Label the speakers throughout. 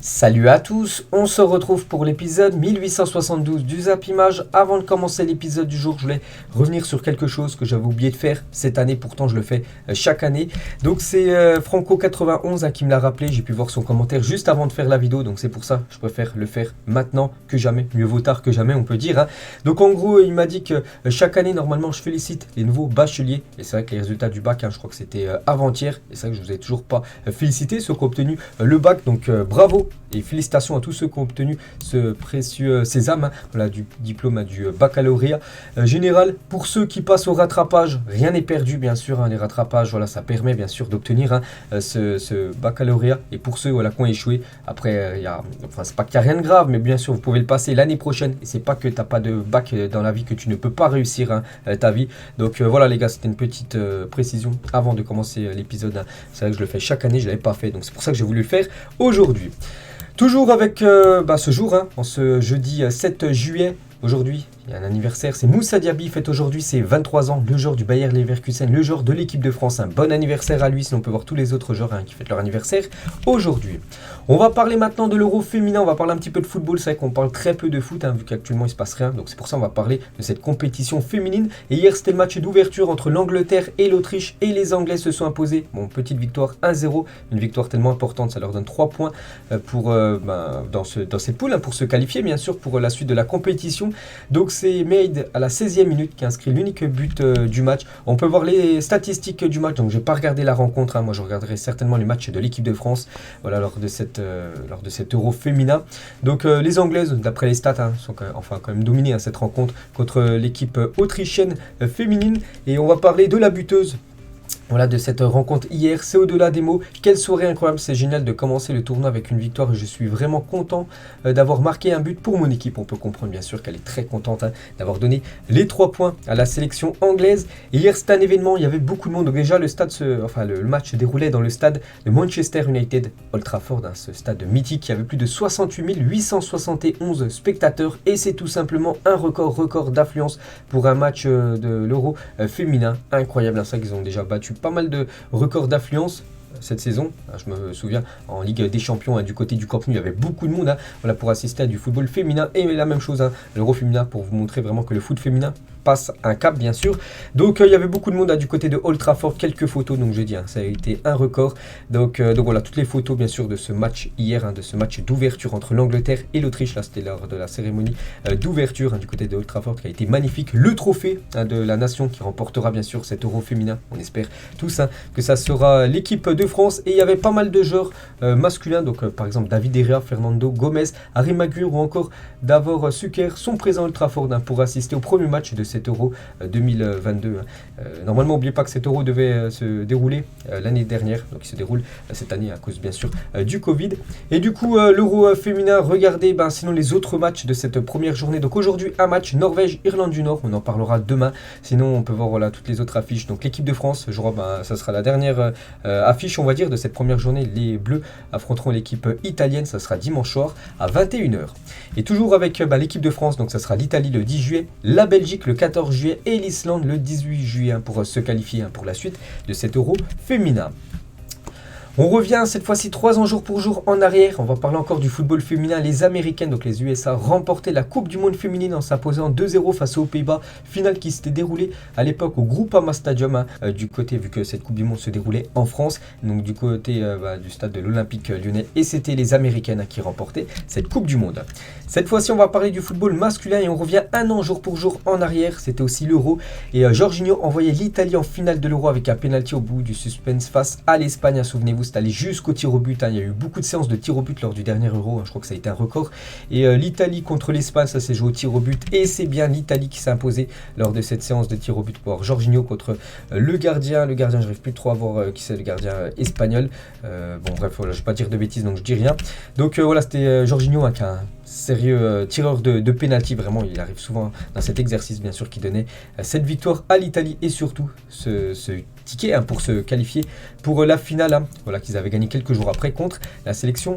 Speaker 1: Salut à tous, on se retrouve pour l'épisode 1872 du Zap Image. Avant de commencer l'épisode du jour, je voulais revenir sur quelque chose que j'avais oublié de faire cette année, pourtant je le fais chaque année. Donc c'est Franco91 qui me l'a rappelé, j'ai pu voir son commentaire juste avant de faire la vidéo, donc c'est pour ça je préfère le faire maintenant que jamais, mieux vaut tard que jamais on peut dire. Donc en gros il m'a dit que chaque année normalement je félicite les nouveaux bacheliers, et c'est vrai que les résultats du bac, je crois que c'était avant-hier, et c'est vrai que je vous ai toujours pas félicité ceux qui ont obtenu le bac, donc bravo. Et félicitations à tous ceux qui ont obtenu ce précieux sésame, voilà, du diplôme du baccalauréat général. Pour ceux qui passent au rattrapage, rien n'est perdu bien sûr, les rattrapages, voilà, ça permet bien sûr d'obtenir ce baccalauréat. Et pour ceux voilà, qui ont échoué, après, c'est pas qu'il n'y a rien de grave, mais bien sûr vous pouvez le passer l'année prochaine. Et c'est pas que tu n'as pas de bac dans la vie que tu ne peux pas réussir ta vie. Donc voilà les gars, c'était une petite précision avant de commencer l'épisode. C'est vrai que je le fais chaque année, je ne l'avais pas fait, donc c'est pour ça que j'ai voulu le faire aujourd'hui. Toujours avec ce jour, en ce jeudi 7 juillet, aujourd'hui, il y a un anniversaire, c'est Moussa Diaby, fête aujourd'hui ses 23 ans, le joueur du Bayer Leverkusen, le joueur de l'équipe de France. Un bon anniversaire à lui, sinon on peut voir tous les autres joueurs qui fêtent leur anniversaire aujourd'hui. On va parler maintenant de l'Euro féminin, on va parler un petit peu de football, c'est vrai qu'on parle très peu de foot, vu qu'actuellement il ne se passe rien, donc c'est pour ça qu'on va parler de cette compétition féminine. Et hier c'était le match d'ouverture entre l'Angleterre et l'Autriche, et les Anglais se sont imposés. Bon, petite victoire 1-0, une victoire tellement importante, ça leur donne 3 points dans cette poule, pour se qualifier bien sûr pour la suite de la compétition. Donc c'est Maid à la 16e minute qui a inscrit l'unique but du match. On peut voir les statistiques du match, donc je n'ai pas regardé la rencontre, moi je regarderai certainement les matchs de l'équipe de France, voilà, lors de cet Euro féminin. Donc les Anglaises, d'après les stats, sont quand même dominées cette rencontre contre l'équipe autrichienne féminine. Et on va parler de la buteuse. Voilà, de cette rencontre hier, c'est au-delà des mots. Quelle soirée incroyable, c'est génial de commencer le tournoi avec une victoire. Je suis vraiment content d'avoir marqué un but pour mon équipe. On peut comprendre bien sûr qu'elle est très contente d'avoir donné les 3 points à la sélection anglaise. Et hier, c'était un événement, il y avait beaucoup de monde. Donc déjà, le match se déroulait dans le stade de Manchester United, Old Trafford, ce stade mythique. Il y avait plus de 68 871 spectateurs. Et c'est tout simplement un record d'affluence pour un match de l'Euro féminin. Incroyable, c'est vrai qu'ils ont déjà battu pas mal de records d'affluence cette saison. Je me souviens en Ligue des Champions, du côté du Camp Nou, il y avait beaucoup de monde voilà, pour assister à du football féminin. Et la même chose, l'Euro féminin, pour vous montrer vraiment que le foot féminin passe un cap bien sûr. Donc il y avait beaucoup de monde du côté de Old Trafford, quelques photos, donc je dis ça a été un record. Donc voilà, toutes les photos bien sûr de ce match hier, de ce match d'ouverture entre l'Angleterre et l'Autriche. Là c'était lors de la cérémonie d'ouverture du côté de Old Trafford, qui a été magnifique. Le trophée de la nation qui remportera bien sûr cet Euro féminin. On espère tous que ça sera l'équipe de France. Et il y avait pas mal de joueurs masculins, donc par exemple David Herrera, Fernando Gomez, Harry Maguire ou encore Davor Suker sont présents à Old Trafford pour assister au premier match de cet Euro 2022. Normalement, n'oubliez pas que cet Euro devait se dérouler l'année dernière, donc il se déroule cette année à cause bien sûr du Covid. Et du coup, l'Euro féminin, regardez sinon les autres matchs de cette première journée. Donc aujourd'hui, un match Norvège-Irlande du Nord, on en parlera demain. Sinon, on peut voir voilà, toutes les autres affiches. Donc l'équipe de France jouera, ça sera la dernière affiche, on va dire, de cette première journée. Les Bleus affronteront l'équipe italienne, ça sera dimanche soir à 21h. Et toujours avec l'équipe de France, donc ça sera l'Italie le 10 juillet, la Belgique le 14 juillet et l'Islande le 18 juillet pour se qualifier pour la suite de cet Euro féminin. On revient cette fois-ci 3 ans jour pour jour en arrière. On va parler encore du football féminin. Les Américaines, donc les USA, remportaient la Coupe du Monde féminine en s'imposant 2-0 face aux Pays-Bas. Finale qui s'était déroulée à l'époque au Groupama Stadium, du côté, vu que cette Coupe du Monde se déroulait en France, donc du côté du stade de l'Olympique lyonnais. Et c'était les Américaines qui remportaient cette Coupe du Monde. Cette fois-ci, on va parler du football masculin et on revient 1 an jour pour jour en arrière. C'était aussi l'Euro. Et Jorginho envoyait l'Italie en finale de l'Euro avec un penalty au bout du suspense face à l'Espagne. Souvenez-vous, c'est allé jusqu'au tir au but. Il y a eu beaucoup de séances de tir au but lors du dernier Euro. Je crois que ça a été un record. Et l'Italie contre l'Espagne, ça s'est joué au tir au but. Et c'est bien l'Italie qui s'est imposée lors de cette séance de tir au but pour Jorginho contre le gardien. Le gardien, je n'arrive plus trop à voir qui c'est, le gardien espagnol. Bon, bref, voilà, je ne vais pas dire de bêtises, donc je dis rien. Donc voilà, c'était Jorginho qui a un sérieux tireur de pénalty. Vraiment, il arrive souvent dans cet exercice, bien sûr, qui donnait cette victoire à l'Italie et surtout ce ticket pour se qualifier pour la finale, voilà, qu'ils avaient gagné quelques jours après contre la sélection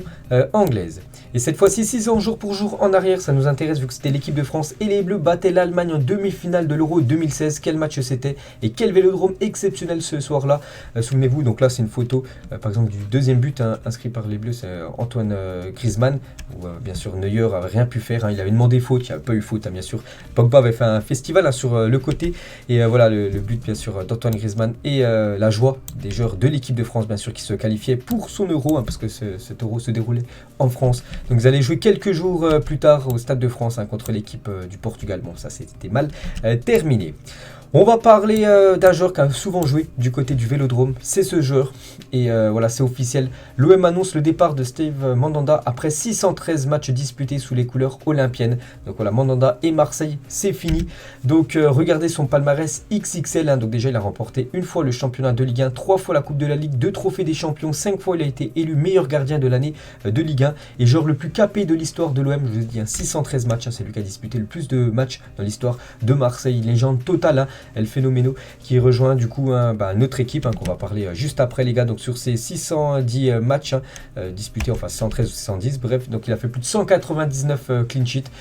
Speaker 1: anglaise. Et cette fois-ci, 6 ans jour pour jour en arrière, ça nous intéresse vu que c'était l'équipe de France et les Bleus battaient l'Allemagne en demi-finale de l'Euro 2016. Quel match c'était et quel vélodrome exceptionnel ce soir-là. Souvenez-vous, donc là c'est une photo par exemple du deuxième but inscrit par les Bleus, c'est Antoine Griezmann, où bien sûr Neuer n'avait rien pu faire, il avait demandé faute, il n'y avait pas eu faute bien sûr. Pogba avait fait un festival sur le côté et voilà le but bien sûr d'Antoine Griezmann et la joie des joueurs de l'équipe de France bien sûr qui se qualifiaient pour son Euro parce que cet Euro se déroulait en France. Donc vous allez jouer quelques jours plus tard au Stade de France contre l'équipe du Portugal. Bon ça c'était mal terminé. On va parler d'un joueur qui a souvent joué du côté du Vélodrome, c'est ce joueur. Et voilà, c'est officiel. L'OM annonce le départ de Steve Mandanda après 613 matchs disputés sous les couleurs olympiennes. Donc voilà, Mandanda et Marseille, c'est fini. Donc regardez son palmarès XXL. Donc déjà, il a remporté une fois le championnat de Ligue 1, 3 fois la Coupe de la Ligue, 2 trophées des champions, 5 fois il a été élu meilleur gardien de l'année de Ligue 1. Et joueur le plus capé de l'histoire de l'OM, je vous ai dit, 613 matchs. C'est lui qui a disputé le plus de matchs dans l'histoire de Marseille. Légende totale. El Phénoméno qui rejoint du coup une autre équipe qu'on va parler juste après les gars. Donc sur ces 610 matchs disputés, enfin 113 ou 610, bref, donc il a fait plus de 199 clean sheets,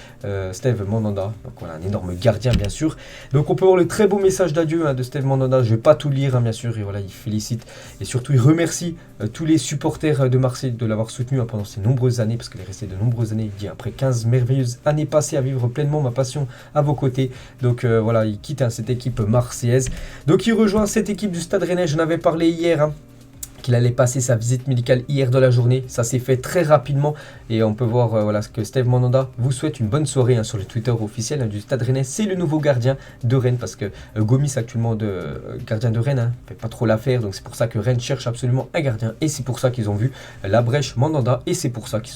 Speaker 1: Steve Mandanda. Donc voilà, un énorme gardien bien sûr. Donc on peut voir le très beau message d'adieu de Steve Mandanda. Je vais pas tout lire bien sûr, et voilà, il félicite et surtout il remercie tous les supporters de Marseille de l'avoir soutenu pendant ces nombreuses années, parce qu'il est resté de nombreuses années. Il dit après 15 merveilleuses années passées à vivre pleinement ma passion à vos côtés. Donc voilà, il quitte cette équipe marseillaise. Donc il rejoint cette équipe du Stade Rennais. J'en avais parlé hier. Qu'il allait passer sa visite médicale hier dans la journée. Ça s'est fait très rapidement et on peut voir voilà, que Steve Mandanda vous souhaite une bonne soirée sur le Twitter officiel du Stade Rennais. C'est le nouveau gardien de Rennes parce que Gomis actuellement gardien de Rennes fait pas trop l'affaire, donc c'est pour ça que Rennes cherche absolument un gardien et c'est pour ça qu'ils ont vu la brèche Mandanda et c'est pour ça qu'ils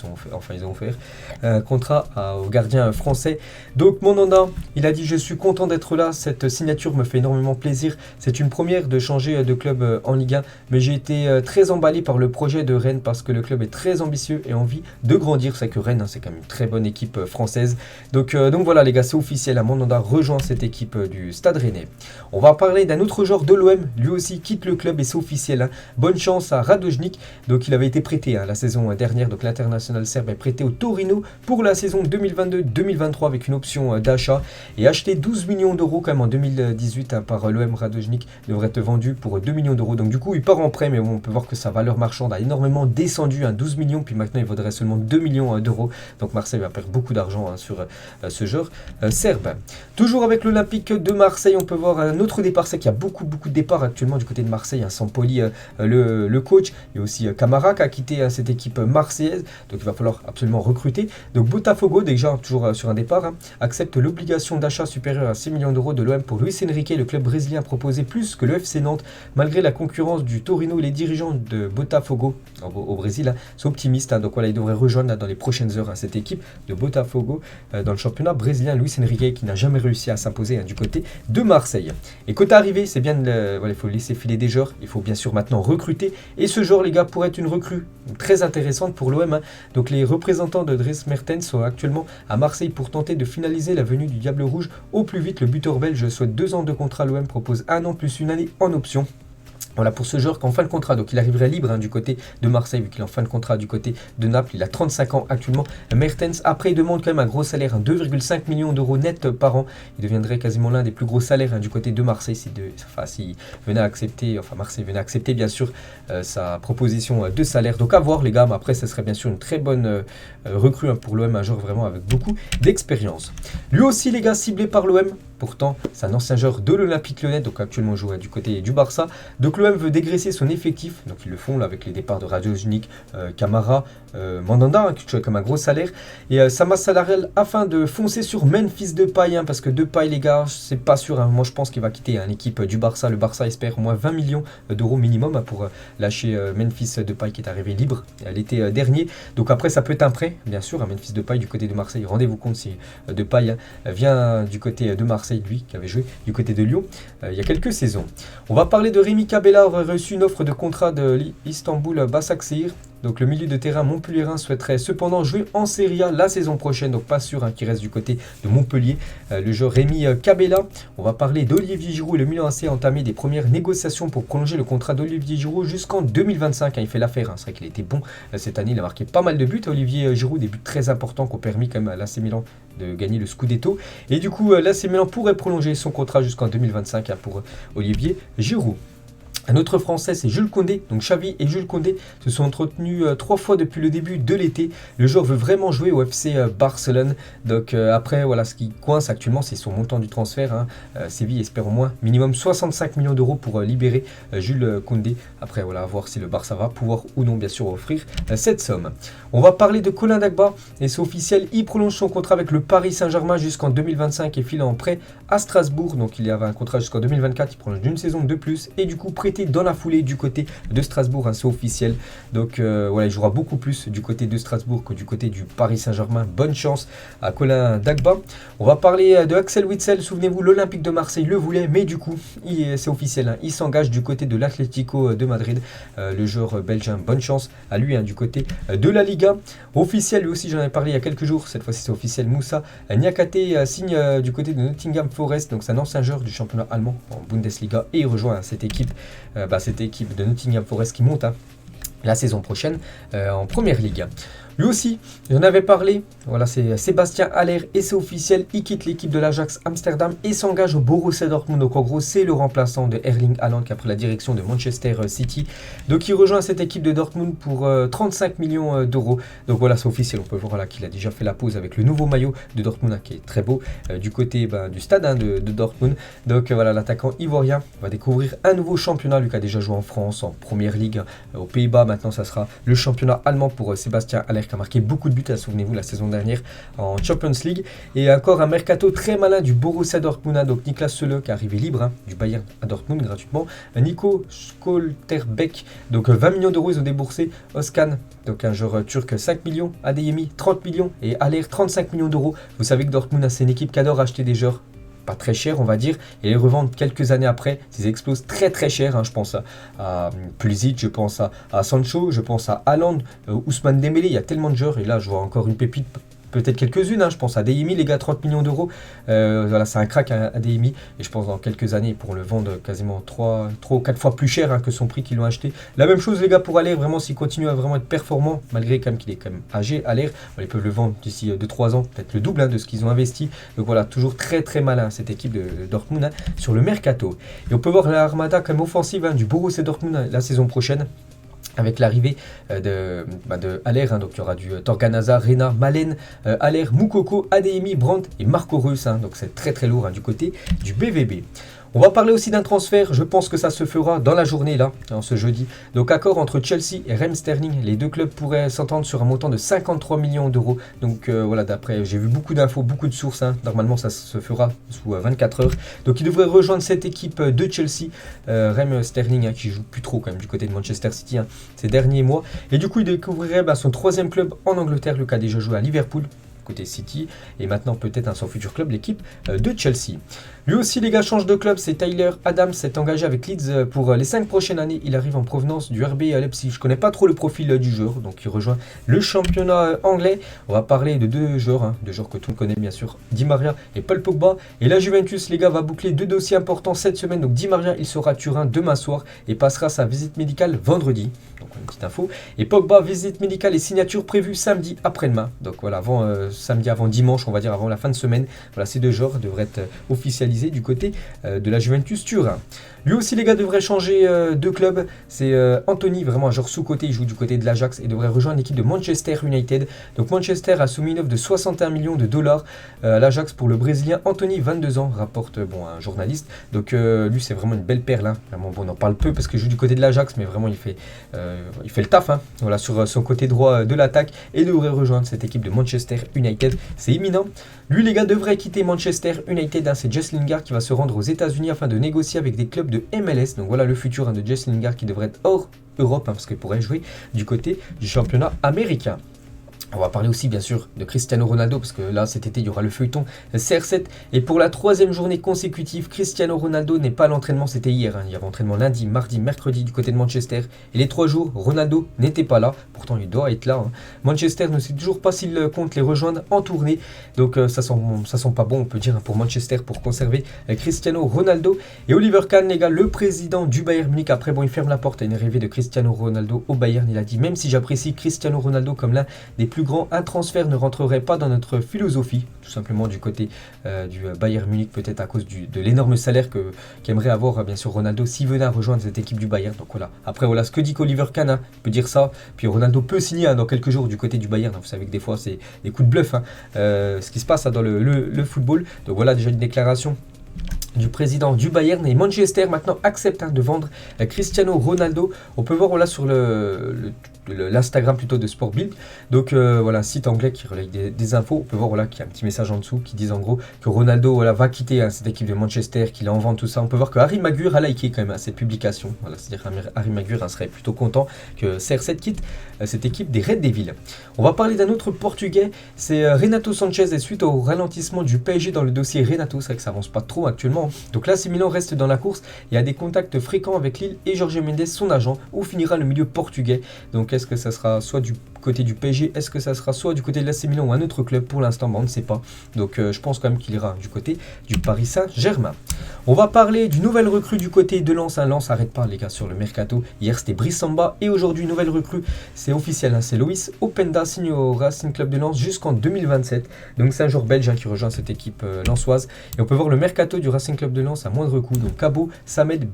Speaker 1: ils ont offert un contrat au gardien français. Donc Mandanda, il a dit: je suis content d'être là, cette signature me fait énormément plaisir, c'est une première de changer de club en Ligue 1, mais j'ai été très emballé par le projet de Rennes parce que le club est très ambitieux et a envie de grandir. C'est que Rennes, c'est quand même une très bonne équipe française. Donc voilà les gars, c'est officiel. Mandanda rejoint cette équipe du Stade Rennais. On va parler d'un autre joueur de l'OM. Lui aussi quitte le club et c'est officiel. Bonne chance à Radojnik. Donc il avait été prêté la saison dernière. Donc l'international serbe est prêté au Torino pour la saison 2022-2023 avec une option d'achat et acheté 12 millions d'euros quand même en 2018 par l'OM. Radojnik devrait être vendu pour 2 millions d'euros. Donc du coup il part en prêt, mais bon, on peut voir que sa valeur marchande a énormément descendu, 12 millions, puis maintenant il vaudrait seulement 2 millions d'euros. Donc Marseille va perdre beaucoup d'argent sur ce joueur serbe. Toujours avec l'Olympique de Marseille, on peut voir un autre départ. C'est qu'il y a beaucoup de départs actuellement du côté de Marseille. Sampoli, le coach, et aussi Camara qui a quitté cette équipe marseillaise. Donc il va falloir absolument recruter. Donc Botafogo, déjà toujours sur un départ, accepte l'obligation d'achat supérieure à 6 millions d'euros de l'OM pour Luis Enrique. Le club brésilien a proposé plus que le FC Nantes malgré la concurrence du Torino. Les dirigeants de Botafogo au Brésil sont optimistes. Donc voilà, il devrait rejoindre dans les prochaines heures cette équipe de Botafogo dans le championnat brésilien. Luis Enrique qui n'a jamais réussi à s'imposer du côté de Marseille. Et côté arrivé, c'est bien, voilà, il faut laisser filer des joueurs. Il faut bien sûr maintenant recruter. Et ce joueur, les gars, pourrait être une recrue très intéressante pour l'OM. Donc les représentants de Dries Mertens sont actuellement à Marseille pour tenter de finaliser la venue du Diable Rouge au plus vite. Le buteur belge souhaite 2 ans de contrat. L'OM propose 1 an plus 1 année en option. Voilà pour ce joueur qui est en fin de contrat, donc il arriverait libre du côté de Marseille vu qu'il est en fin de contrat du côté de Naples. Il a 35 ans actuellement. Mertens, après il demande quand même un gros salaire, 2,5 millions d'euros net par an. Il deviendrait quasiment l'un des plus gros salaires du côté de Marseille s'il venait à accepter, Marseille venait à accepter bien sûr sa proposition de salaire. Donc à voir les gars, mais après ça serait bien sûr une très bonne recrue pour l'OM, un joueur vraiment avec beaucoup d'expérience. Lui aussi les gars, ciblé par l'OM. Pourtant, c'est un ancien joueur de l'Olympique Lyonnais, donc actuellement joue du côté du Barça. Donc l'OM veut dégraisser son effectif, donc ils le font là, avec les départs de Radojnik, Camara, Mandanda, qui touche comme un gros salaire. Et sa masse salariale afin de foncer sur Memphis Depay, parce que Depay les gars, c'est pas sûr. Moi je pense qu'il va quitter l'équipe du Barça. Le Barça espère au moins 20 millions d'euros minimum pour lâcher Memphis Depay qui est arrivé libre l'été dernier. Donc après ça peut être un prêt, bien sûr, Memphis Depay du côté de Marseille. Rendez-vous compte si Depay vient du côté de Marseille, lui qui avait joué du côté de Lyon il y a quelques saisons. On va parler de Rémi Cabella, aurait reçu une offre de contrat de l'Istanbul Başakşehir donc le milieu de terrain montpelliérain, souhaiterait cependant jouer en Serie A la saison prochaine, donc pas sûr qu'il reste du côté de Montpellier. Le joueur Rémi Cabella. On va parler d'Olivier Giroud. Le Milan AC a entamé des premières négociations pour prolonger le contrat d'Olivier Giroud jusqu'en 2025. Il fait l'affaire, c'est vrai qu'il a été bon cette année, il a marqué pas mal de buts. Olivier Giroud, des buts très importants qui ont permis quand même à l'AC Milan de gagner le Scudetto. Et du coup, l'AC Milan pourrait prolonger son contrat jusqu'en 2025 pour Olivier Giroud. Un autre Français, c'est Jules Koundé. Donc Xavi et Jules Koundé se sont entretenus 3 fois depuis le début de l'été. Le joueur veut vraiment jouer au FC Barcelone. Donc après, voilà, ce qui coince actuellement, c'est son montant du transfert. Séville espère au moins minimum 65 millions d'euros pour libérer Jules Koundé. Après, voilà, à voir si le Barça va pouvoir ou non, bien sûr, offrir cette somme. On va parler de Colin Dagba. Et c'est officiel, il prolonge son contrat avec le Paris Saint-Germain jusqu'en 2025 et file en prêt à Strasbourg. Donc il y avait un contrat jusqu'en 2024, il prolonge d'une saison de plus. Et du coup, prêté dans la foulée du côté de Strasbourg, c'est officiel. Donc voilà, il jouera beaucoup plus du côté de Strasbourg que du côté du Paris Saint-Germain. Bonne chance à Colin Dagba. On va parler de Axel Witsel. Souvenez-vous, l'Olympique de Marseille le voulait, mais du coup, c'est officiel. Il s'engage du côté de l'Atlético de Madrid. Le joueur belge, bonne chance à lui du côté de la Liga. Officiel, lui aussi, j'en avais parlé il y a quelques jours. Cette fois-ci, c'est officiel. Moussa Niakate signe du côté de Nottingham Forest. Donc, c'est un ancien joueur du championnat allemand en Bundesliga et il rejoint cette équipe de Nottingham Forest qui monte la saison prochaine en Première Ligue. Lui aussi, j'en avais parlé, voilà, c'est Sébastien Haller et c'est officiel, il quitte l'équipe de l'Ajax Amsterdam et s'engage au Borussia Dortmund. Donc en gros, c'est le remplaçant de Erling Haaland qui a pris la direction de Manchester City. Donc il rejoint cette équipe de Dortmund pour 35 millions d'euros. Donc voilà, c'est officiel, on peut voir là qu'il a déjà fait la pause avec le nouveau maillot de Dortmund qui est très beau du côté du stade de Dortmund. Donc voilà, l'attaquant ivoirien va découvrir un nouveau championnat. Lui qui a déjà joué en France, en Première Ligue, aux Pays-Bas. Maintenant, ça sera le championnat allemand pour Sébastien Haller qui a marqué beaucoup de buts, souvenez-vous, la saison dernière en Champions League. Et encore un mercato très malin du Borussia Dortmund. Donc Niklas Süle qui est arrivé libre du Bayern à Dortmund gratuitement. Nico Scholterbeck, donc 20 millions d'euros ils ont déboursé. Özcan, donc un joueur turc, 5 millions. Adeyemi 30 millions et Haller 35 millions d'euros. Vous savez que Dortmund c'est une équipe qui adore acheter des joueurs pas très cher on va dire, et les revendre quelques années après, ils explosent très très cher, je pense à Pulisic, je pense à Sancho, je pense à Haaland, Ousmane Dembélé, il y a tellement de joueurs, et là je vois encore une pépite, peut-être quelques-unes, je pense à Adeyemi, les gars, 30 millions d'euros, voilà, c'est un crack Adeyemi, et je pense dans quelques années pour le vendre quasiment 3 ou 4 fois plus cher que son prix qu'ils l'ont acheté. La même chose les gars pour Haller, vraiment s'il continue à vraiment être performant, malgré quand même qu'il est quand même âgé, Haller, ils peuvent le vendre d'ici 2-3 ans, peut-être le double de ce qu'ils ont investi. Donc voilà, toujours très très malin cette équipe de Dortmund sur le mercato. Et on peut voir l'armada quand même offensive du Borussia Dortmund la saison prochaine, avec l'arrivée de Haller, donc il y aura du Torgan Hazard, Rena, Malen, Haller, Moukoko, Adeyemi, Brandt et Marco Reus, donc c'est très très lourd du côté du BVB. On va parler aussi d'un transfert, je pense que ça se fera dans la journée là, ce jeudi. Donc accord entre Chelsea et Raheem Sterling, les deux clubs pourraient s'entendre sur un montant de 53 millions d'euros. Donc voilà, d'après, j'ai vu beaucoup d'infos, beaucoup de sources, normalement ça se fera sous 24 heures. Donc il devrait rejoindre cette équipe de Chelsea, Raheem Sterling qui joue plus trop quand même du côté de Manchester City ces derniers mois. Et du coup il découvrirait son 3e club en Angleterre, le cas déjà joué à Liverpool, côté City, et maintenant peut-être son futur club, l'équipe de Chelsea. Lui aussi les gars change de club, c'est Tyler Adams, s'est engagé avec Leeds pour les 5 prochaines années. Il arrive en provenance du RB Leipzig. Je connais pas trop le profil du joueur, donc il rejoint le championnat anglais. On va parler de deux joueurs que tout le monde connaît bien sûr, Di Maria et Paul Pogba. Et la Juventus les gars va boucler 2 dossiers importants cette semaine. Donc Di Maria il sera à Turin demain soir et passera sa visite médicale vendredi. Donc une petite info. Et Pogba, visite médicale et signature prévue samedi après-demain. Donc voilà, samedi avant dimanche, on va dire avant la fin de semaine. Voilà, ces deux joueurs devraient être officialisés du côté de la Juventus Turin. Lui aussi les gars devrait changer de club, c'est Anthony, vraiment un joueur sous-côté, il joue du côté de l'Ajax et devrait rejoindre l'équipe de Manchester United. Donc Manchester a soumis une offre de 61 millions de dollars à l'Ajax pour le Brésilien Anthony, 22 ans, rapporte un journaliste. Donc lui c'est vraiment une belle perle, vraiment, on en parle peu parce qu'il joue du côté de l'Ajax, mais vraiment il fait le taf, voilà, sur son côté droit de l'attaque et devrait rejoindre cette équipe de Manchester United, c'est imminent. Lui les gars devrait quitter Manchester United, c'est Jess Lingard qui va se rendre aux États-Unis afin de négocier avec des clubs de MLS. Donc voilà le futur de Jess Lingard qui devrait être hors Europe parce qu'il pourrait jouer du côté du championnat américain. On va parler aussi bien sûr de Cristiano Ronaldo parce que là cet été il y aura le feuilleton CR7 et pour la 3e journée consécutive Cristiano Ronaldo n'est pas à l'entraînement, c'était hier, il y avait entraînement lundi, mardi, mercredi du côté de Manchester et les 3 jours Ronaldo n'était pas là, pourtant il doit être là. Manchester ne sait toujours pas s'il compte les rejoindre en tournée, donc ça sent pas bon on peut dire pour Manchester pour conserver Cristiano Ronaldo. Et Oliver Kahn les gars, le président du Bayern Munich, après bon il ferme la porte à une arrivée de Cristiano Ronaldo au Bayern, il a dit même si j'apprécie Cristiano Ronaldo comme l'un des plus grand, un transfert ne rentrerait pas dans notre philosophie, tout simplement du côté du Bayern Munich, peut-être à cause de l'énorme salaire qu'aimerait avoir bien sûr Ronaldo s'il venait à rejoindre cette équipe du Bayern. Donc voilà, après voilà ce que dit qu'Oliver Kahn, peut dire ça, puis Ronaldo peut signer dans quelques jours du côté du Bayern, vous savez que des fois c'est des coups de bluff, ce qui se passe dans le football. Donc voilà déjà une déclaration du président du Bayern. Et Manchester maintenant accepte de vendre Cristiano Ronaldo. On peut voir voilà sur l'Instagram plutôt de Sport Bild. Donc voilà, un site anglais qui relaye des infos. On peut voir voilà qu'il y a un petit message en dessous qui dit en gros que Ronaldo voilà, va quitter cette équipe de Manchester, qu'il est en vente, tout ça. On peut voir que Harry Maguire a liké quand même cette publication. Voilà, c'est-à-dire Harry Maguire serait plutôt content que CR7 quitte cette équipe des Red Devils. On va parler d'un autre Portugais, c'est Renato Sanchez. Et suite au ralentissement du PSG dans le dossier Renato, c'est vrai que ça avance pas trop actuellement. Donc là, l'AC Milan reste dans la course et a des contacts fréquents avec Lille et Jorge Mendes, son agent. Où finira le milieu portugais? Donc est-ce que ça sera soit du côté du PSG, est-ce que ça sera soit du côté de l'AC Milan ou un autre club? Pour l'instant, on ne sait pas. Donc je pense quand même qu'il ira du côté du Paris Saint-Germain. On va parler d'une nouvelle recrue du côté de Lens. Lens n'arrête pas les gars sur le mercato. Hier c'était Brice Samba et aujourd'hui nouvelle recrue. C'est officiel, c'est Loïs Openda, signe au Racing Club de Lens jusqu'en 2027. Donc c'est un joueur belge qui rejoint cette équipe lensoise. Et on peut voir le mercato du Racing Club de Lens à moindre coût. Donc Cabo, Samed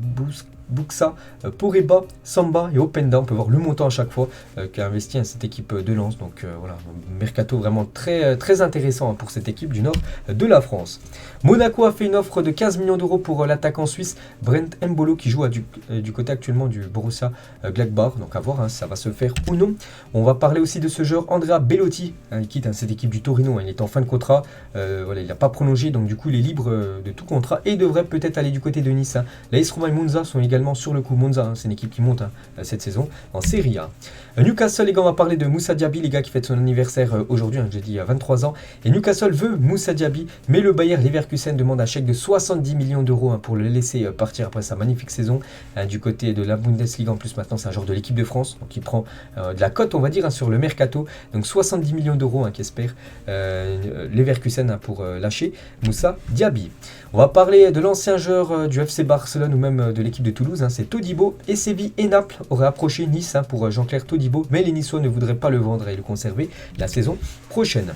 Speaker 1: Bouksa, Poreba, Samba et Openda. On peut voir le montant à chaque fois qu'a investi cette équipe de Lens. Donc voilà, mercato vraiment très intéressant pour cette équipe du nord de la France. Monaco a fait une offre de 15 millions d'euros pour l'attaquant suisse Brent Mbolo qui joue du côté actuellement du Borussia Gladbach. Donc à voir si ça va se faire ou non. On va parler aussi de ce joueur Andrea Bellotti. Il quitte cette équipe du Torino. Il est en fin de contrat. Voilà, il n'a pas prolongé. Donc du coup il est libre de tout contrat et devrait peut-être aller du côté de Nice. L'AS Roma et Monza sont également sur le coup. Monza, c'est une équipe qui monte cette saison en Serie A. Newcastle, les gars, on va parler de Moussa Diaby, les gars, qui fête son anniversaire aujourd'hui, j'ai dit à 23 ans. Et Newcastle veut Moussa Diaby, mais le Bayer Leverkusen demande un chèque de 70 millions d'euros pour le laisser partir après sa magnifique saison du côté de la Bundesliga. En plus, maintenant, c'est un joueur de l'équipe de France, donc il prend de la cote, on va dire, sur le mercato. Donc 70 millions d'euros qu'espère Leverkusen pour lâcher Moussa Diaby. On va parler de l'ancien joueur du FC Barcelone ou même de l'équipe de Toulouse, c'est Todibo. Et Séville et Naples auraient approché Nice pour Jean-Claire Todibo, mais les Niçois ne voudraient pas le vendre et le conserver la saison prochaine.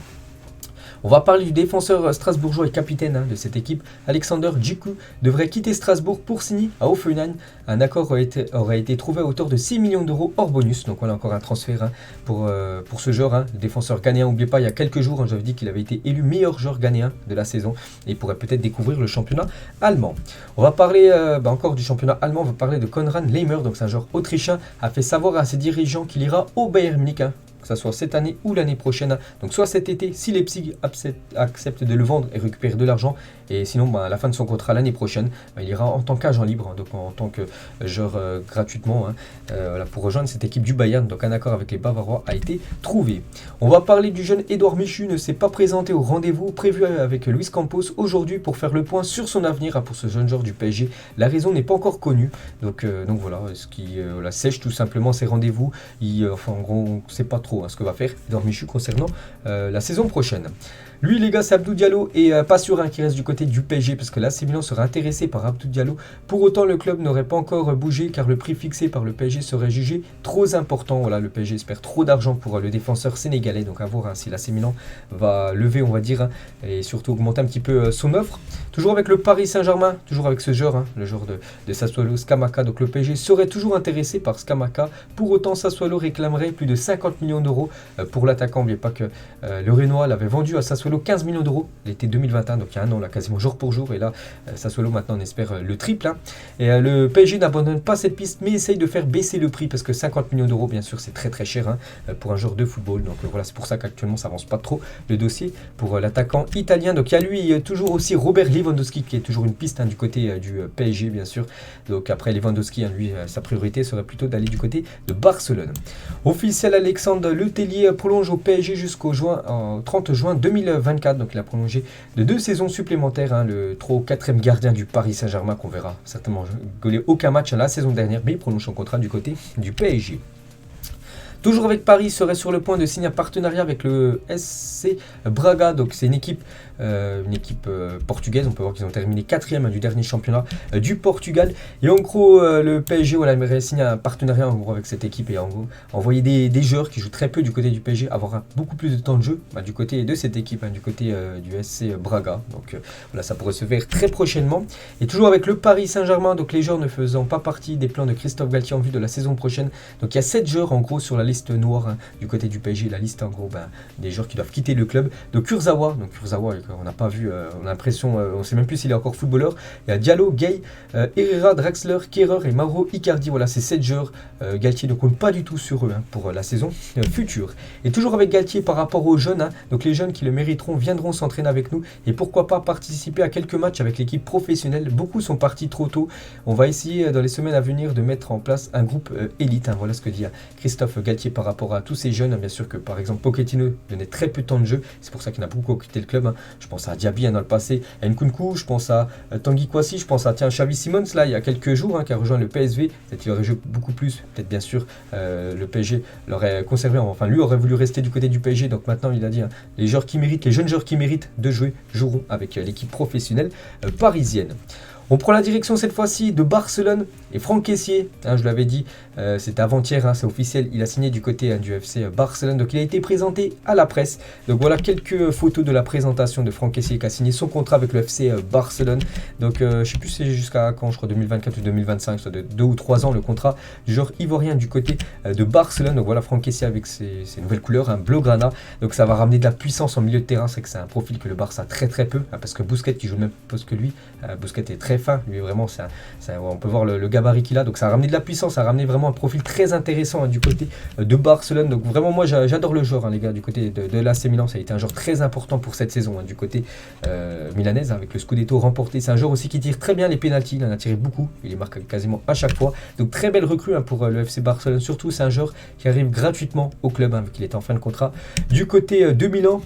Speaker 1: On va parler du défenseur strasbourgeois et capitaine de cette équipe, Alexander Djikou, devrait quitter Strasbourg pour signer à Hoffenheim. Un accord aurait été trouvé à hauteur de 6 millions d'euros hors bonus. Donc voilà encore un transfert pour ce joueur. Le défenseur ghanéen, n'oubliez pas, il y a quelques jours, j'avais dit qu'il avait été élu meilleur joueur ghanéen de la saison et il pourrait peut-être découvrir le championnat allemand. On va parler encore du championnat allemand, on va parler de Konrad Laimer, donc c'est un joueur autrichien, a fait savoir à ses dirigeants qu'il ira au Bayern Munich. Que ce soit cette année ou l'année prochaine. Donc soit cet été, si Leipzig accepte de le vendre et récupère de l'argent, et sinon à la fin de son contrat l'année prochaine, il ira en tant qu'agent libre, donc en tant que joueur gratuitement, voilà, pour rejoindre cette équipe du Bayern. Donc un accord avec les Bavarois a été trouvé. On va parler du jeune Edouard Michu, ne s'est pas présenté au rendez-vous prévu avec Luis Campos aujourd'hui pour faire le point sur son avenir pour ce jeune joueur du PSG. La raison n'est pas encore connue, donc voilà, ce qui sèche tout simplement ses rendez-vous. En gros, on ne sait pas trop ce que va faire Edouard Michu concernant la saison prochaine. Lui, les gars, c'est Abdou Diallo et pas sûr qui reste du côté du PSG parce que l'AC Milan serait intéressé par Abdou Diallo. Pour autant, le club n'aurait pas encore bougé car le prix fixé par le PSG serait jugé trop important. Voilà, le PSG espère trop d'argent pour le défenseur sénégalais. Donc à voir si l'AC Milan va lever, on va dire, et surtout augmenter un petit peu son offre. Toujours avec le Paris Saint-Germain, toujours avec ce joueur, le joueur de Sassuolo, Scamacca. Donc le PSG serait toujours intéressé par Scamacca. Pour autant, Sassuolo réclamerait plus de 50 millions d'euros pour l'attaquant. N'oubliez pas que le Rénois l'avait vendu à Sassuolo 15 millions d'euros l'été 2021, donc il y a un an, quasiment jour pour jour. Et là, Sassuolo maintenant on espère le triple. Hein. Et le PSG n'abandonne pas cette piste, mais essaye de faire baisser le prix parce que 50 millions d'euros, bien sûr, c'est très très cher pour un joueur de football. Donc voilà, c'est pour ça qu'actuellement ça avance pas trop le dossier pour l'attaquant italien. Donc il y a lui toujours aussi Robert Lewandowski qui est toujours une piste du côté du PSG, bien sûr. Donc après Lewandowski, lui, sa priorité serait plutôt d'aller du côté de Barcelone. Officiel, Alexandre Letellier prolonge au PSG jusqu'au 30 juin 2024. Donc il a prolongé de 2 saisons supplémentaires. Le 3 ou 4e gardien du Paris Saint-Germain qu'on verra certainement goler aucun match la saison dernière, mais il prolonge son contrat du côté du PSG. Toujours avec Paris, serait sur le point de signer un partenariat avec le SC Braga. Donc c'est une équipe portugaise. On peut voir qu'ils ont terminé 4e du dernier championnat du Portugal. Et en gros, le PSG aimerait signer un partenariat en gros avec cette équipe et en gros envoyer des joueurs qui jouent très peu du côté du PSG, avoir beaucoup plus de temps de jeu du côté de cette équipe, du côté du SC Braga. Donc voilà, ça pourrait se faire très prochainement. Et toujours avec le Paris Saint-Germain, donc les joueurs ne faisant pas partie des plans de Christophe Galtier en vue de la saison prochaine. Donc il y a 7 joueurs en gros sur la liste noire du côté du PSG, la liste en gros des joueurs qui doivent quitter le club. Donc Kurzawa, on n'a pas vu, on a l'impression, on ne sait même plus s'il est encore footballeur. Il y a Diallo, Gay, Herrera, Draxler, Kehrer et Mauro Icardi. Voilà, ces 7 joueurs. Galtier ne compte pas du tout sur eux pour la saison future. Et toujours avec Galtier par rapport aux jeunes, donc les jeunes qui le mériteront viendront s'entraîner avec nous et pourquoi pas participer à quelques matchs avec l'équipe professionnelle. Beaucoup sont partis trop tôt. On va essayer dans les semaines à venir de mettre en place un groupe élite. Voilà ce que dit Christophe Galtier par rapport à tous ces jeunes. Bien sûr que par exemple Pochettino donnait très peu de temps de jeu. C'est pour ça qu'il a beaucoup quitté le club. Je pense à Diaby dans le passé, à Nkunku, je pense à Tanguy Kouassi, je pense à Xavi Simons là il y a quelques jours qui a rejoint le PSV. Peut-être qu'il aurait joué beaucoup plus. Peut-être bien sûr le PSG l'aurait conservé. Enfin lui aurait voulu rester du côté du PSG. Donc maintenant il a dit les joueurs qui méritent, les jeunes joueurs qui méritent de jouer joueront avec l'équipe professionnelle parisienne. On prend la direction cette fois-ci de Barcelone et Franck Kessié, je l'avais dit, c'était avant-hier, c'est officiel, il a signé du côté du FC Barcelone, donc il a été présenté à la presse. Donc voilà quelques photos de la présentation de Franck Kessié qui a signé son contrat avec le FC Barcelone. Donc je ne sais plus c'est jusqu'à quand, je crois 2024 ou 2025, soit de 2 ou 3 ans le contrat du joueur ivoirien du côté de Barcelone. Donc voilà Franck Kessié avec ses nouvelles couleurs, blaugrana, donc ça va ramener de la puissance en milieu de terrain. C'est que c'est un profil que le Barça a très très peu, parce que Busquets qui joue le même poste que lui, Busquets est très fin, lui vraiment on peut voir le gabarit qu'il a, donc ça a ramené de la puissance, ça a ramené vraiment un profil très intéressant du côté de Barcelone. Donc vraiment moi j'adore le joueur les gars, du côté de l'AC Milan. Ça a été un joueur très important pour cette saison du côté milanaise, avec le Scudetto remporté. C'est un joueur aussi qui tire très bien les pénaltys, il en a tiré beaucoup, il les marque quasiment à chaque fois. Donc très belle recrue pour le FC Barcelone, surtout c'est un joueur qui arrive gratuitement au club, vu qu'il est en fin de contrat du côté de Milan.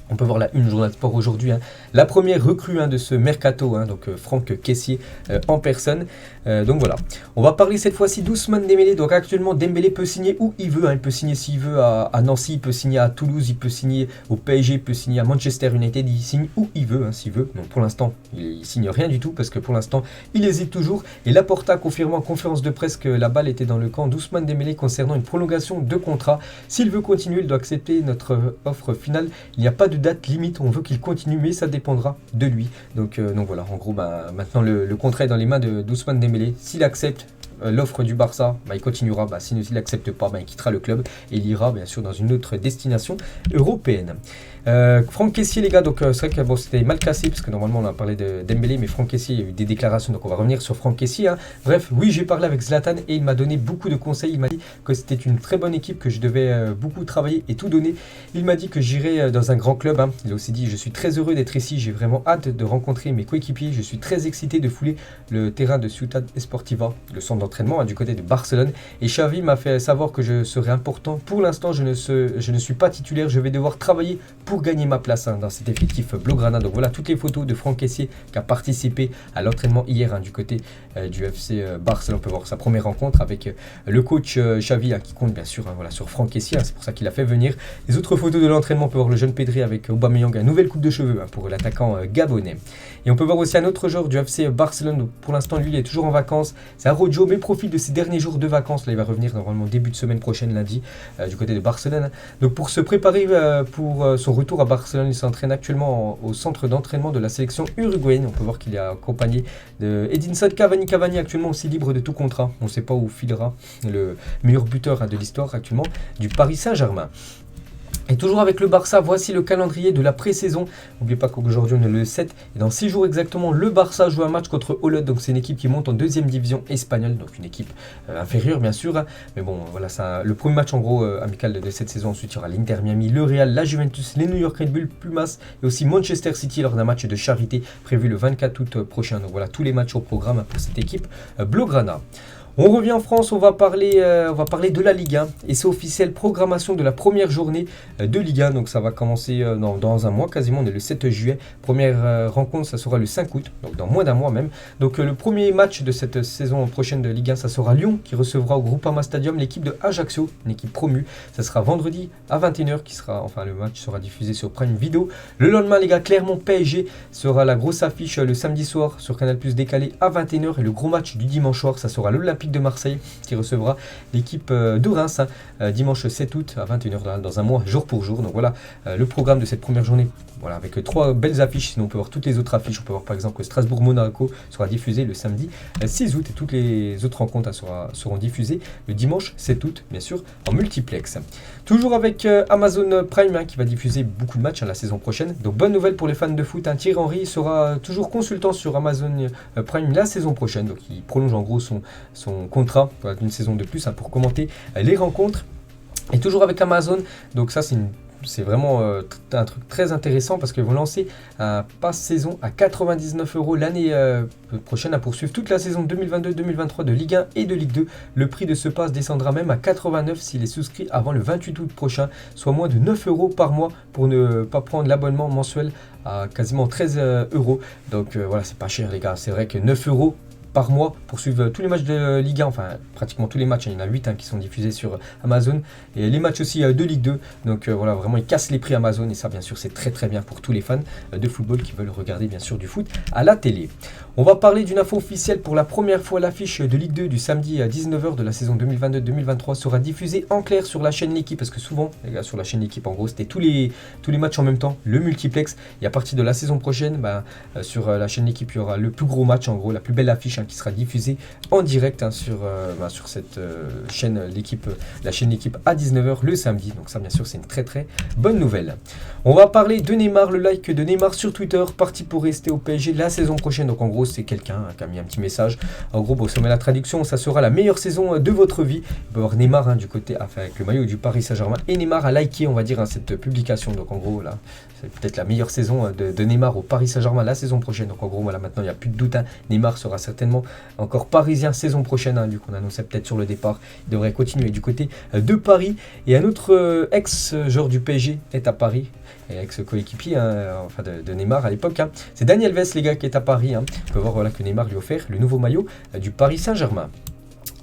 Speaker 1: On peut voir la une Journal Sport aujourd'hui, la première recrue de ce mercato, donc Franck Kessié en personne. Donc voilà, on va parler cette fois-ci d'Ousmane Dembélé. Donc actuellement Dembélé peut signer où il veut, il peut signer s'il veut à Nancy, il peut signer à Toulouse, il peut signer au PSG, il peut signer à Manchester United, il signe où il veut, s'il veut. Donc pour l'instant il signe rien du tout parce que pour l'instant il hésite toujours. Et Laporta confirme en conférence de presse que la balle était dans le camp d'Ousmane Dembélé concernant une prolongation de contrat. S'il veut continuer, il doit accepter notre offre finale. Il n'y a pas de date limite, on veut qu'il continue mais ça dépendra de lui. Donc voilà, en gros maintenant le contrat est dans les mains d'Ousmane Dembélé. S'il accepte l'offre du Barça, il continuera. S'il n'accepte pas, il quittera le club et il ira bien sûr dans une autre destination européenne. Franck Kessié les gars, donc c'est vrai que c'était mal cassé parce que normalement on a parlé de Dembélé, mais Franck Kessié, il y a eu des déclarations, donc on va revenir sur Franck Kessié. Bref, oui, j'ai parlé avec Zlatan et il m'a donné beaucoup de conseils. Il m'a dit que c'était une très bonne équipe, que je devais beaucoup travailler et tout donner. Il m'a dit que j'irais dans un grand club. Il a aussi dit je suis très heureux d'être ici, j'ai vraiment hâte de rencontrer mes coéquipiers, je suis très excité de fouler le terrain de Ciutat Esportiva, le centre d'entraînement du côté de Barcelone. Et Xavi m'a fait savoir que je serais important. Pour l'instant, je ne suis pas titulaire, je vais devoir travailler pour gagner ma place dans cet effectif blaugrana. Donc voilà toutes les photos de Franck Kessié qui a participé à l'entraînement hier du côté du FC Barcelone. On peut voir sa première rencontre avec le coach Xavi qui compte bien sûr sur Franck Kessié. C'est pour ça qu'il a fait venir. Les autres photos de l'entraînement, on peut voir le jeune Pedri avec Aubameyang, une nouvelle coupe de cheveux pour l'attaquant gabonais. Et on peut voir aussi un autre joueur du FC Barcelone. Donc pour l'instant, lui, il est toujours en vacances. C'est Araujo, mais profite de ces derniers jours de vacances. Là, il va revenir normalement début de semaine prochaine, lundi, du côté de Barcelone. Donc pour se préparer pour son retour à Barcelone, il s'entraîne actuellement au centre d'entraînement de la sélection uruguayenne. On peut voir qu'il est accompagné de Edinson Cavani. Cavani actuellement aussi libre de tout contrat. On ne sait pas où filera le meilleur buteur de l'histoire actuellement du Paris Saint-Germain. Et toujours avec le Barça, voici le calendrier de la pré-saison. N'oubliez pas qu'aujourd'hui on est le 7 et dans 6 jours exactement, le Barça joue un match contre Olot. Donc c'est une équipe qui monte en deuxième division espagnole, donc une équipe inférieure bien sûr. Hein. Mais bon, voilà, le premier match en gros amical de cette saison. Ensuite il y aura l'Inter Miami, le Real, la Juventus, les New York Red Bull, Pumas et aussi Manchester City lors d'un match de charité prévu le 24 août prochain. Donc voilà tous les matchs au programme pour cette équipe Blaugrana. On revient en France, on va parler de la Ligue 1 et c'est officiel, programmation de la première journée de Ligue 1. Donc ça va commencer dans un mois quasiment, on est le 7 juillet. Première rencontre, ça sera le 5 août, donc dans moins d'un mois même. Donc le premier match de cette saison prochaine de Ligue 1, ça sera Lyon qui recevra au Groupama Stadium l'équipe de Ajaccio, une équipe promue. Ça sera vendredi à 21h le match sera diffusé sur Prime Video. Le lendemain les gars, Clermont PSG sera la grosse affiche le samedi soir sur Canal+ décalé à 21h et le gros match du dimanche soir, ça sera l'Olympique de Marseille qui recevra l'équipe de Reims dimanche 7 août à 21h dans un mois, jour pour jour. Donc voilà le programme de cette première journée. Voilà, avec 3 belles affiches, sinon on peut voir toutes les autres affiches. On peut voir par exemple que Strasbourg-Monaco sera diffusé le samedi 6 août et toutes les autres rencontres seront diffusées le dimanche 7 août, bien sûr, en multiplex. Toujours avec Amazon Prime qui va diffuser beaucoup de matchs la saison prochaine. Donc bonne nouvelle pour les fans de foot, Thierry Henry sera toujours consultant sur Amazon Prime la saison prochaine. Donc il prolonge en gros son contrat d'une saison de plus pour commenter les rencontres. Et toujours avec Amazon, donc ça c'est vraiment un truc très intéressant parce qu'ils vont lancer un pass saison à 99 € l'année prochaine à poursuivre toute la saison 2022-2023 de Ligue 1 et de Ligue 2. Le prix de ce pass descendra même à 89 s'il est souscrit avant le 28 août prochain, soit moins de 9 € par mois pour ne pas prendre l'abonnement mensuel à quasiment 13 €. Donc voilà, c'est pas cher les gars, c'est vrai que 9 € par mois pour suivre tous les matchs de Ligue 1, enfin pratiquement tous les matchs, il y en a 8 qui sont diffusés sur Amazon et les matchs aussi de Ligue 2. Donc voilà, vraiment ils cassent les prix Amazon et ça bien sûr c'est très très bien pour tous les fans de football qui veulent regarder bien sûr du foot à la télé. On va parler d'une info officielle. Pour la première fois, l'affiche de Ligue 2 du samedi à 19h de la saison 2022-2023 sera diffusée en clair sur la chaîne L'équipe, parce que souvent les gars, sur la chaîne L'équipe en gros c'était tous les matchs en même temps, le multiplex, et à partir de la saison prochaine sur la chaîne L'équipe il y aura le plus gros match en gros, la plus belle affiche qui sera diffusée en direct sur cette chaîne L'équipe, la chaîne L'équipe à 19h le samedi. Donc ça bien sûr c'est une très très bonne nouvelle. On va parler de Neymar, le like de Neymar sur Twitter, parti pour rester au PSG la saison prochaine. Donc en gros c'est quelqu'un qui a mis un petit message. En gros, si on met la traduction, ça sera la meilleure saison de votre vie. On peut voir Neymar du côté, avec le maillot du Paris Saint-Germain. Et Neymar a liké, on va dire, cette publication. Donc en gros, là, c'est peut-être la meilleure saison de Neymar au Paris Saint-Germain la saison prochaine. Donc en gros, voilà, maintenant, il n'y a plus de doute. Neymar sera certainement encore parisien saison prochaine. Vu qu'on annonçait peut-être sur le départ. Il devrait continuer du côté de Paris. Et un autre ex-joueur du PSG est à Paris. Et ex-coéquipier de Neymar à l'époque. C'est Dani Alves, les gars, qui est à Paris. On peut voir que Neymar lui a offert le nouveau maillot du Paris Saint-Germain.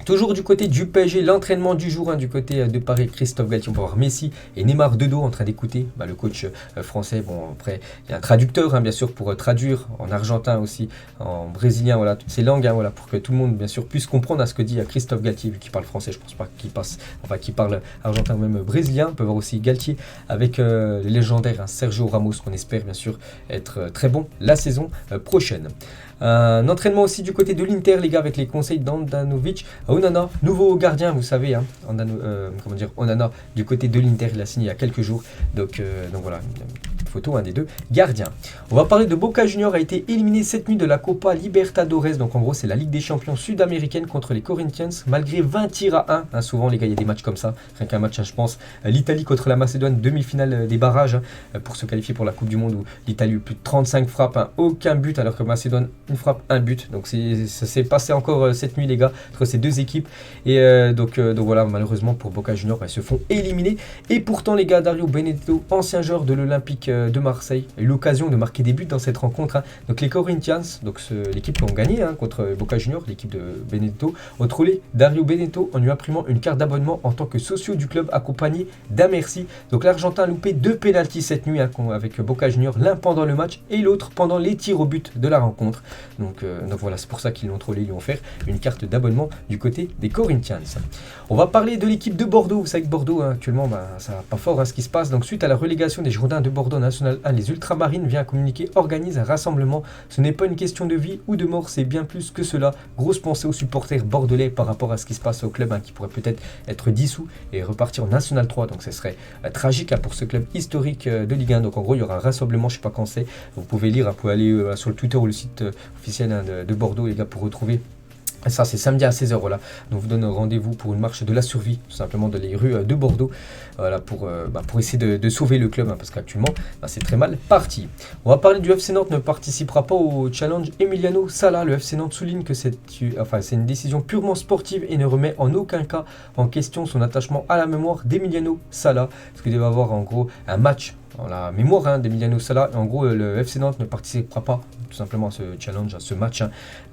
Speaker 1: Toujours du côté du PSG, l'entraînement du jour du côté de Paris, Christophe Galtier. On peut voir Messi et Neymar de dos en train d'écouter le coach français. Bon, après, il y a un traducteur, bien sûr, pour traduire en argentin aussi, en brésilien, voilà, toutes ces langues, pour que tout le monde, bien sûr, puisse comprendre ce que dit Christophe Galtier, vu qu'il parle français. Je pense pas qu'il parle argentin ou même brésilien. On peut voir aussi Galtier avec le légendaire Sergio Ramos, qu'on espère, bien sûr, être très bon la saison prochaine. Un entraînement aussi du côté de l'Inter, les gars, avec les conseils d'Andanovic. Onana, nouveau gardien, vous savez, Onana du côté de l'Inter, il a signé il y a quelques jours. Donc voilà, une photo, un des deux gardiens. On va parler de Boca Juniors, a été éliminé cette nuit de la Copa Libertadores. Donc en gros, c'est la Ligue des champions sud-américaine contre les Corinthians, malgré 20 tirs à 1. Souvent, les gars, il y a des matchs comme ça. Rien qu'un match, je pense, l'Italie contre la Macédoine, demi-finale des barrages, pour se qualifier pour la Coupe du Monde, où l'Italie a eu plus de 35 frappes, aucun but, alors que Macédoine, une frappe, un but. Donc ça s'est passé encore cette nuit, les gars, entre ces deux équipes. Et donc voilà, malheureusement pour Boca Juniors, ils se font éliminer. Et pourtant, les gars, Dario Benedetto, ancien joueur de l'Olympique de Marseille, a eu l'occasion de marquer des buts dans cette rencontre. Donc les Corinthians, donc l'équipe qui ont gagné contre Boca Juniors, l'équipe de Benedetto, ont trollé Dario Benedetto en lui imprimant une carte d'abonnement en tant que socio du club, accompagné d'un merci. Donc l'Argentin a loupé 2 pénaltys cette nuit avec Boca Juniors, l'un pendant le match et l'autre pendant les tirs au but de la rencontre. Donc voilà, c'est pour ça qu'ils l'ont trollé, ils lui ont offert une carte d'abonnement du côté des Corinthians. On va parler de l'équipe de Bordeaux. Vous savez que Bordeaux, actuellement, ça va pas fort ce qui se passe. Donc suite à la relégation des Girondins de Bordeaux National 1, les Ultramarines, vient à communiquer, organise un rassemblement. Ce n'est pas une question de vie ou de mort, c'est bien plus que cela. Grosse pensée aux supporters bordelais par rapport à ce qui se passe au club, qui pourrait peut-être être dissous et repartir en National 3. Donc ce serait tragique pour ce club historique de Ligue 1. Donc en gros, il y aura un rassemblement, je ne sais pas quand c'est. Vous pouvez lire, vous pouvez aller sur le Twitter ou le site officiel de Bordeaux, les gars, pour retrouver. Ça, c'est samedi à 16h, voilà. Donc, je vous donne rendez-vous pour une marche de la survie, tout simplement, dans les rues de Bordeaux, voilà, pour essayer de sauver le club, parce qu'actuellement, c'est très mal parti. On va parler du FC Nantes, ne participera pas au challenge Emiliano Sala. Le FC Nantes souligne que c'est une décision purement sportive et ne remet en aucun cas en question son attachement à la mémoire d'Emiliano Sala, parce qu'il devait avoir en gros un match en la mémoire d'Emiliano Sala. En gros, le FC Nantes ne participera pas tout simplement à ce challenge, à ce match.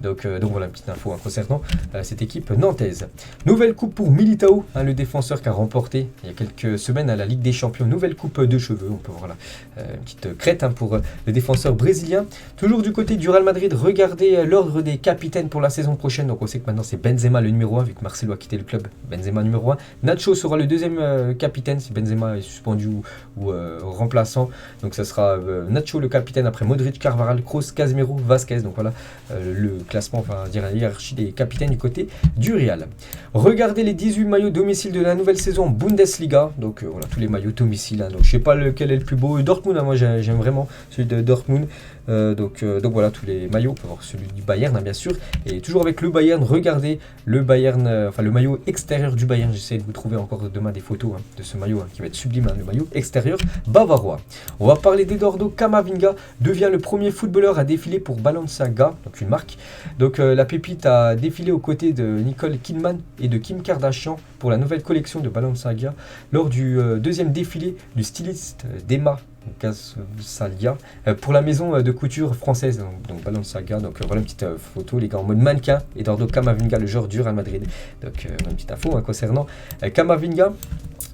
Speaker 1: Donc voilà une petite info concernant cette équipe nantaise. Nouvelle coupe pour Militao, le défenseur qui a remporté il y a quelques semaines à la Ligue des Champions. Nouvelle coupe de cheveux, on peut voir là une petite crête pour le défenseur brésilien. Toujours du côté du Real Madrid, regardez l'ordre des capitaines pour la saison prochaine. Donc on sait que maintenant c'est Benzema le numéro 1, vu que Marcelo a quitté le club. Benzema numéro 1. Nacho sera le deuxième capitaine si Benzema est suspendu ou remplaçant. Donc ça sera Nacho le capitaine, après Modric, Carvajal, Kroos, Casemiro, Vasquez. Donc voilà le classement, enfin dire la hiérarchie des capitaines du côté du Real. Regardez les 18 maillots domicile de la nouvelle saison Bundesliga. Donc voilà tous les maillots domicile. Donc je sais pas lequel est le plus beau. Dortmund, moi j'aime vraiment celui de Dortmund. Donc voilà tous les maillots. On peut voir celui du Bayern bien sûr. Et toujours avec le Bayern, regardez le Bayern, le maillot extérieur du Bayern. J'essaie de vous trouver encore demain des photos de ce maillot qui va être sublime, le maillot extérieur bavarois. On va parler d'Eduardo Camavinga, devient le premier footballeur à défiler pour Balenciaga, donc une marque. Donc la pépite a défilé aux côtés de Nicole Kidman et de Kim Kardashian pour la nouvelle collection de Balenciaga lors du deuxième défilé du styliste d'Emma Casalia pour la maison de couture française, donc Balenciaga. Donc voilà une petite photo les gars en mode mannequin. Eduardo Camavinga, le joueur du Real Madrid. Donc une petite info concernant Camavinga.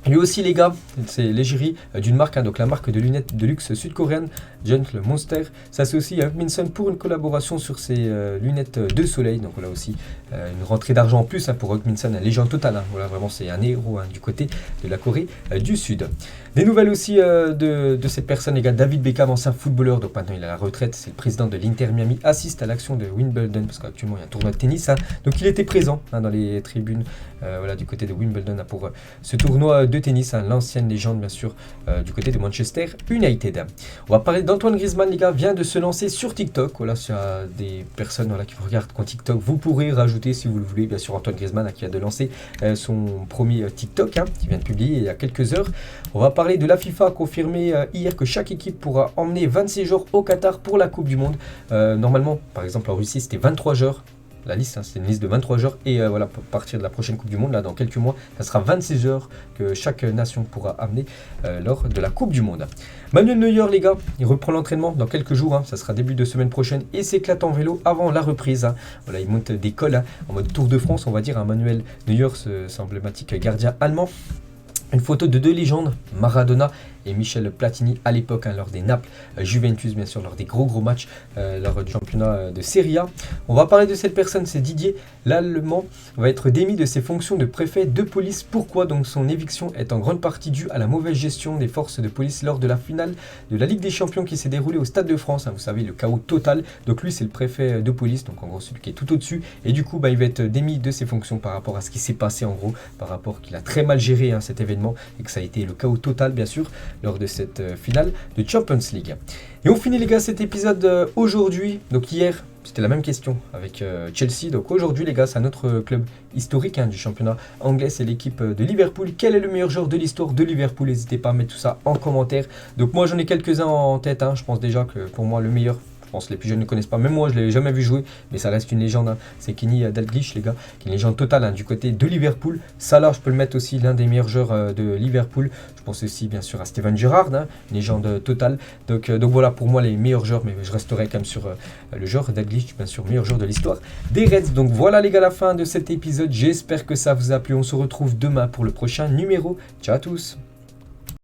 Speaker 1: Lui aussi les gars, c'est l'égérie d'une marque, donc la marque de lunettes de luxe sud-coréenne Gentle Monster s'associe à Hugminson pour une collaboration sur ses lunettes de soleil. Donc voilà aussi une rentrée d'argent en plus pour Hugminson, un légende totale. Voilà, vraiment c'est un héros du côté de la Corée du Sud. Des nouvelles aussi de cette personne, les gars. David Beckham, ancien footballeur, donc maintenant il est à la retraite, c'est le président de l'Inter Miami, assiste à l'action de Wimbledon, parce qu'actuellement il y a un tournoi de tennis. Donc il était présent dans les tribunes voilà, du côté de Wimbledon pour ce tournoi de tennis, l'ancienne légende bien sûr du côté de Manchester United. On va parler d'Antoine Griezmann, les gars, vient de se lancer sur TikTok. Voilà, s'il y a des personnes qui vous regardent sur TikTok, vous pourrez rajouter si vous le voulez, bien sûr, Antoine Griezmann qui vient de lancer son premier TikTok, qui vient de publier il y a quelques heures. On va parler de la FIFA, confirmé hier que chaque équipe pourra emmener 26 joueurs au Qatar pour la Coupe du Monde. Normalement, par exemple en Russie, c'était 23 joueurs. La liste, c'est une liste de 23 joueurs et voilà, à partir de la prochaine Coupe du Monde, là dans quelques mois, ça sera 26 joueurs que chaque nation pourra amener lors de la Coupe du Monde. Manuel Neuer, les gars, il reprend l'entraînement dans quelques jours, ça sera début de semaine prochaine et s'éclate en vélo avant la reprise. Voilà, il monte des cols en mode Tour de France, on va dire. Manuel Neuer, ce emblématique gardien allemand. Une photo de deux légendes, Maradona et Michel Platini à l'époque, lors des Naples, Juventus bien sûr, lors des gros matchs, lors du championnat de Serie A. On va parler de cette personne, c'est Didier. L'Allemand va être démis de ses fonctions de préfet de police. Pourquoi? Donc son éviction est en grande partie due à la mauvaise gestion des forces de police lors de la finale de la Ligue des Champions qui s'est déroulée au Stade de France. Vous savez, le chaos total. Donc lui, c'est le préfet de police, donc en gros celui qui est tout au-dessus. Et du coup, il va être démis de ses fonctions par rapport à ce qui s'est passé en gros, par rapport qu'il a très mal géré cet événement et que ça a été le chaos total bien sûr lors de cette finale de Champions League. Et on finit les gars cet épisode aujourd'hui. Donc hier c'était la même question avec Chelsea. Donc aujourd'hui les gars, c'est un autre club historique du championnat anglais, c'est l'équipe de Liverpool. Quel est le meilleur joueur de l'histoire de Liverpool? N'hésitez pas à mettre tout ça en commentaire. Donc moi j'en ai quelques-uns en tête, je pense déjà que pour moi le meilleur, je pense que les plus jeunes ne connaissent pas, même moi je ne l'ai jamais vu jouer, mais ça reste une légende, c'est Kenny Dalglish les gars, qui est une légende totale du côté de Liverpool. Salah, je peux le mettre aussi, l'un des meilleurs joueurs de Liverpool. Je pense aussi bien sûr à Steven Gerrard, une légende totale. Donc voilà pour moi les meilleurs joueurs, mais je resterai quand même sur le joueur Dalglish, bien sûr meilleur joueur de l'histoire des Reds. Donc voilà les gars, la fin de cet épisode, j'espère que ça vous a plu, on se retrouve demain pour le prochain numéro. Ciao à tous.